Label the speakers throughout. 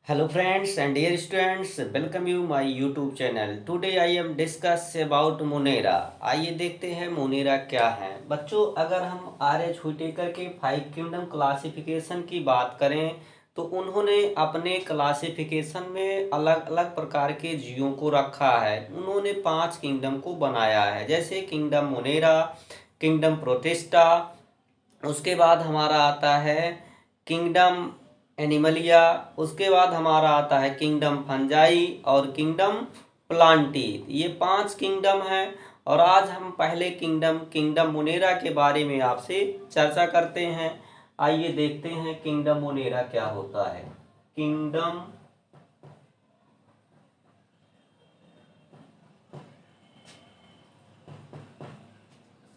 Speaker 1: Hello friends and dear students, welcome you my YouTube channel. Today I am discuss about Monera. आइए देखते हैं Monera क्या है। बच्चों, अगर हम आर.एच. हुइटेकर के 5 किंगडम क्लासिफिकेशन की बात करें तो उन्होंने अपने क्लासिफिकेशन में अलग अलग प्रकार के जीवों को रखा है। उन्होंने 5 किंगडम को बनाया है, जैसे किंगडम मोनेरा, किंगडम प्रोटिस्टा, उसके बाद हमारा आता है किंगडम एनिमलिया, उसके बाद हमारा आता है किंगडम फंजाई और किंगडम प्लांटी। ये 5 किंगडम है और आज हम पहले किंगडम मोनेरा के बारे में आपसे चर्चा करते हैं। आइए देखते हैं किंगडम मोनेरा क्या होता है। Kingdom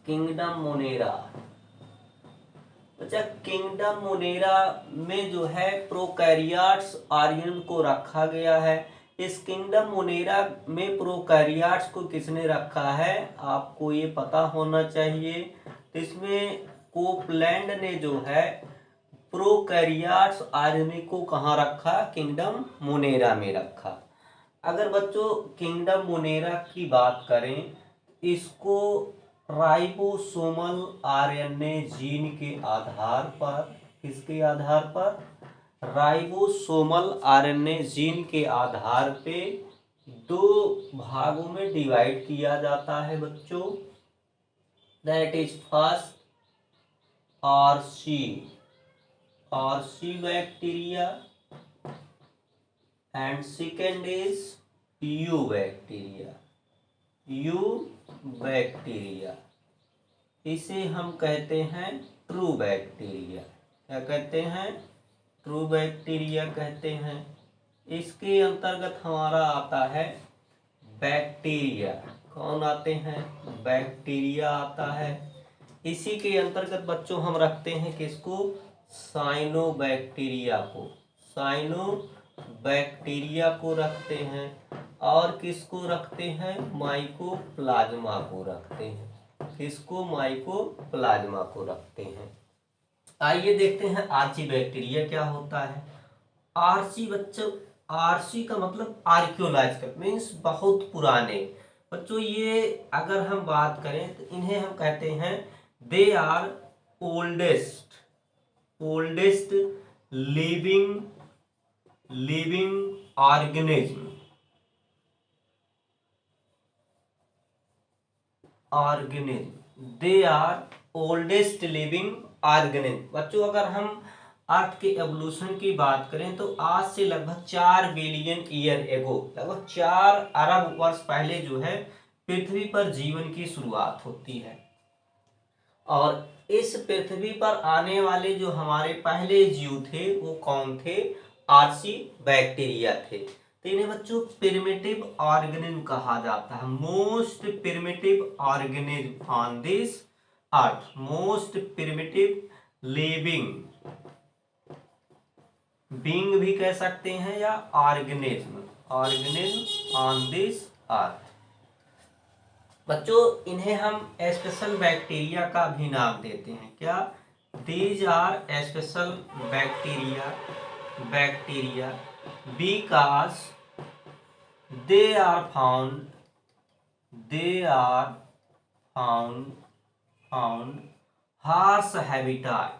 Speaker 1: kingdom Monera. अच्छा, किंगडम मोनेरा में जो है प्रोकैरियोट्स आर्यन को रखा गया है। इस किंगडम मोनेरा में प्रोकैरियोट्स को किसने रखा है, आपको ये पता होना चाहिए। तो इसमें कोपलैंड ने जो है प्रोकैरियोट्स आर्यन को कहाँ रखा, किंगडम मोनेरा में रखा। अगर बच्चों किंगडम मोनेरा की बात करें, इसको राइबोसोमल आरएनए जीन के आधार पर, किसके आधार पर, राइबोसोमल आरएनए जीन के आधार पे 2 भागों में डिवाइड किया जाता है बच्चों। That is first RC bacteria and second is you bacteria. इसे हम कहते हैं ट्रू बैक्टीरिया। क्या कहते हैं, ट्रू बैक्टीरिया कहते हैं। इसके अंतर्गत हमारा आता है बैक्टीरिया। कौन आते हैं, बैक्टीरिया आता है। इसी के अंतर्गत बच्चों हम रखते हैं किसको, साइनोबैक्टीरिया को रखते हैं। और किसको रखते हैं, माइकोप्लाज्मा को रखते हैं। किसको, माइकोप्लाज्मा को रखते हैं। आइए देखते हैं आर्ची बैक्टीरिया क्या होता है। आर्ची बच्चों, आर्ची का मतलब आर्कियोलॉजिकल मीन्स बहुत पुराने। बच्चों ये अगर हम बात करें तो इन्हें हम कहते हैं they are oldest living organism. They are oldest living organism. बच्चों अगर हम अर्थ के एवोल्यूशन की बात करें तो आज से लगभग 4 बिलियन ईयर एगो, लगभग 4 अरब वर्ष पहले जो है पृथ्वी पर जीवन की शुरुआत होती है। और इस पृथ्वी पर आने वाले जो हमारे पहले जीव थे वो कौन थे, आर्ची बैक्टीरिया थे। तो इन्हें बच्चों प्रिमिटिव ऑर्गेनिज्म कहा जाता है। Most primitive organism on this earth, most primitive living being भी कह सकते हैं या ऑर्गेनिज्म ऑन दिस अर्थ। बच्चों इन्हें हम स्पेशल बैक्टीरिया का भी नाम देते हैं। क्या, these are special bacteria because they are found harsh habitat.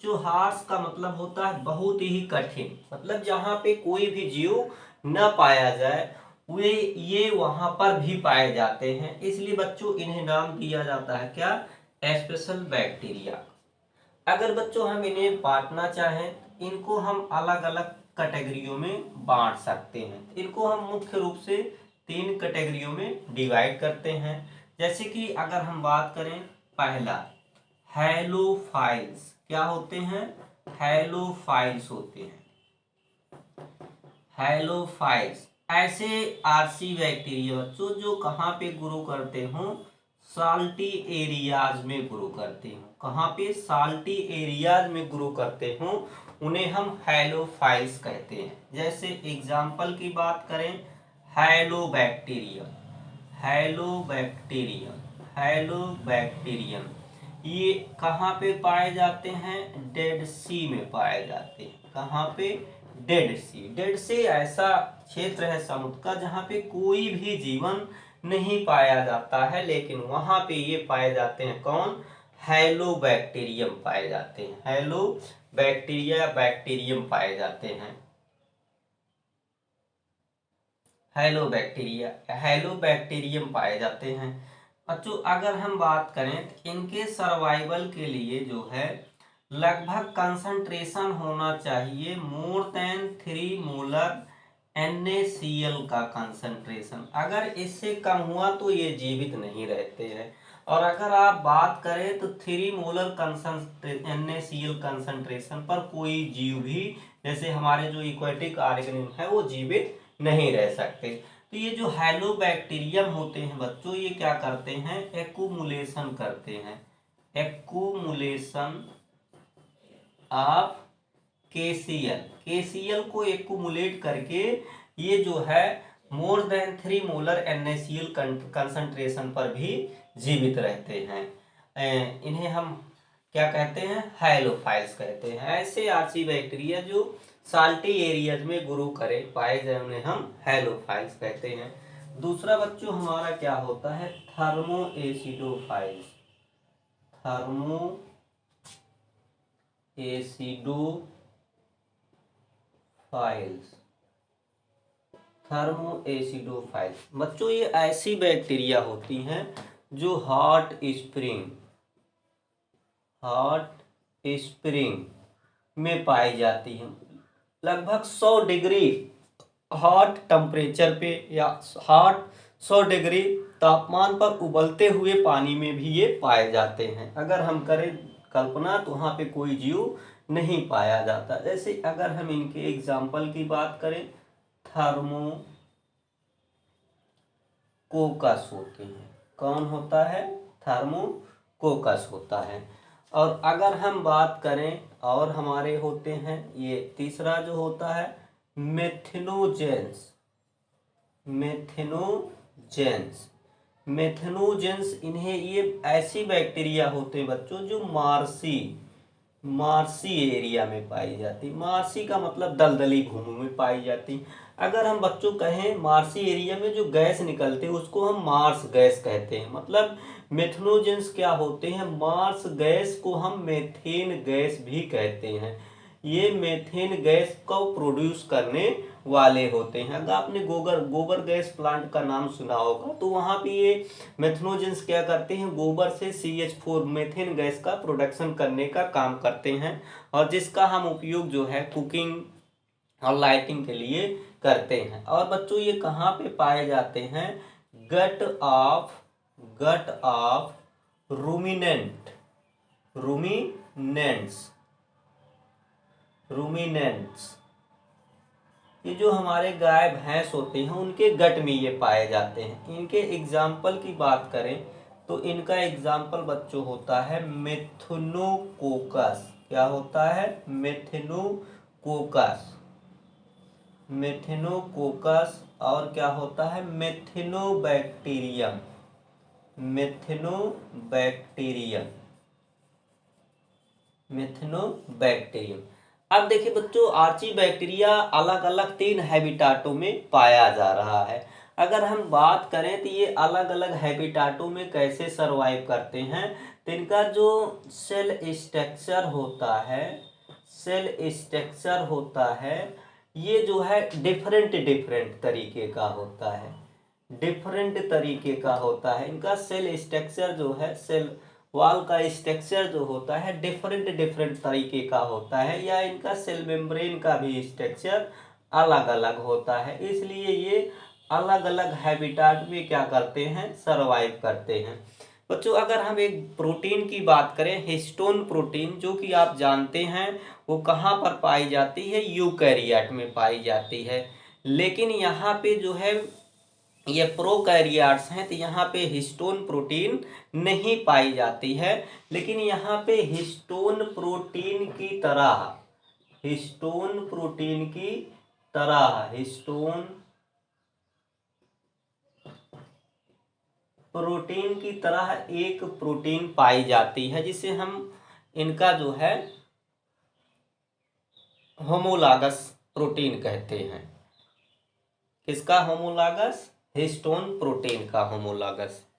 Speaker 1: जो हार्श का मतलब होता है बहुत ही कठिन, मतलब जहाँ पे कोई भी जीव न पाया जाए वे ये वहां पर भी पाए जाते हैं। इसलिए बच्चों इन्हें नाम दिया जाता है क्या, स्पेशल बैक्टीरिया। अगर बच्चों हम इन्हें बांटना चाहें, इनको हम अलग अलग कैटेगरियों में बांट सकते हैं। इनको हम मुख्य रूप से 3 कैटेगरियों में डिवाइड करते हैं। जैसे कि अगर हम बात करें, पहला हैलोफाइल्स। क्या होते हैं, हैलोफाइल्स होते हैं। हैलोफाइल्स ऐसे आरसी बैक्टीरिया बच्चों जो कहाँ पे ग्रो करते हों, साल्टी एरियाज में ग्रो करते हो। कहाँ पे, साल्टी एरियाज में ग्रो करते हो, उन्हें हम हैलोफाइल्स कहते हैं। जैसे एग्जाम्पल की बात करें, हैलोबैक्टीरियम ये कहाँ पे पाए जाते हैं? डेड सी में पाए जाते हैं। कहाँ पे? डेड सी। डेड सी ऐसा क्षेत्र है समुद्र का जहाँ पे कोई भी जीवन नहीं पाया जाता है, लेकिन वहां पे ये पाए जाते हैं कौन? हेलोबैक्टीरियम पाए जाते हैं। हेलोबैक्टीरिया, बैक्टीरियम पाए जाते हैं। हेलोबैक्टीरियम पाए जाते हैं। बच्चों अगर हम बात करें तो इनके सर्वाइवल के लिए जो है लगभग कंसंट्रेशन होना चाहिए मोर देन 3 मोलर NaCl का कंसंट्रेशन। अगर इससे कम हुआ तो ये जीवित नहीं रहते हैं। और अगर आप बात करें तो 3 मोलर NaCl कंसंट्रेशन पर कोई जीव भी, जैसे हमारे जो इक्वेटिक ऑर्गेनिज्म है, वो जीवित नहीं रह सकते। तो ये जो हेलोबैक्टीरियम होते हैं बच्चों, ये क्या करते हैं? एक्यूमुलेशन करते हैं। एक्यूमुलेशन ऑफ KCl को एक्यूमुलेट करके ये जो है more than 3 molar NaCl concentration पर भी जीवित रहते हैं। इन्हें हम क्या कहते हैं? हैलोफाइल्स कहते हैं। ऐसे आर्चीबैक्टीरिया जो साल्टी एरियाज में ग्रो करे पाए जाए उन्हें हम हैलोफाइल्स कहते हैं। दूसरा बच्चों हमारा क्या होता है? Thermo acidophiles. Thermo acidophiles. Thermo acidophiles बच्चों ये ऐसी बैक्टीरिया होती हैं जो हॉट स्प्रिंग में पाई जाती हैं। लगभग 100 डिग्री हॉट टेम्परेचर पे या हॉट 100 डिग्री तापमान पर उबलते हुए पानी में भी ये पाए जाते हैं। अगर हम करें कल्पना तो वहाँ पे कोई जीव नहीं पाया जाता। जैसे अगर हम इनके एग्जाम्पल की बात करें, थर्मोकोकस होते हैं। कौन होता है? थर्मोकोकस होता है। और अगर हम बात करें और हमारे होते हैं, ये तीसरा जो होता है मेथिनोजेंस। मेथिनोजेंस इन्हें ये ऐसी बैक्टीरिया होते हैं बच्चों जो मार्सी एरिया में पाई जाती। मार्सी का मतलब दलदली भूमि में पाई जाती। अगर हम बच्चों कहें मार्सी एरिया में जो गैस निकलते हैं उसको हम मार्स गैस कहते हैं। मतलब मेथनोजेंस क्या होते हैं? मार्स गैस को हम मेथेन गैस भी कहते हैं। ये मेथेन गैस को प्रोड्यूस करने वाले होते हैं। अगर आपने गोबर गैस प्लांट का नाम सुना होगा तो वहाँ पे ये मेथनोजेंस क्या करते हैं? गोबर से CH4 मेथेन गैस का प्रोडक्शन करने का काम करते हैं, और जिसका हम उपयोग जो है कुकिंग और लाइटिंग के लिए करते हैं। और बच्चों ये कहाँ पे पाए जाते हैं? Gut of ruminants. ये जो हमारे गाय भैंस होते हैं उनके गट में ये पाए जाते हैं। इनके एग्जाम्पल की बात करें तो इनका एग्जाम्पल बच्चों होता है मेथिनोकोकस। क्या होता है? मेथिनोकोकस। और क्या होता है? मेथिनोबैक्टीरियम। अब देखिए बच्चों आर्ची बैक्टीरिया अलग अलग 3 हैबिटाटों में पाया जा रहा है। अगर हम बात करें तो ये अलग अलग हैबिटाटों में कैसे सरवाइव करते हैं, तो इनका जो सेल स्ट्रक्चर होता है ये जो है डिफरेंट तरीके का होता है। इनका सेल स्ट्रक्चर जो है, सेल वॉल का स्ट्रक्चर जो होता है डिफरेंट तरीके का होता है, या इनका सेल मेम्ब्रेन का भी स्ट्रक्चर अलग अलग होता है। इसलिए ये अलग अलग हैबिटाट में क्या करते हैं? सरवाइव करते हैं। बच्चों अगर हम एक प्रोटीन की बात करें, हिस्टोन प्रोटीन, जो कि आप जानते हैं वो कहाँ पर पाई जाती है? यूकैरियोट में पाई जाती है। लेकिन यहाँ पे जो है ये प्रोकैरियोट्स हैं तो यहाँ पे हिस्टोन प्रोटीन नहीं पाई जाती है। लेकिन यहाँ पे हिस्टोन प्रोटीन की तरह हिस्टोन प्रोटीन की तरह एक प्रोटीन पाई जाती है जिसे हम इनका जो है होमोलॉगस प्रोटीन कहते हैं। किसका होमोलॉगस? हिस्टोन प्रोटीन का होमोलॉगस।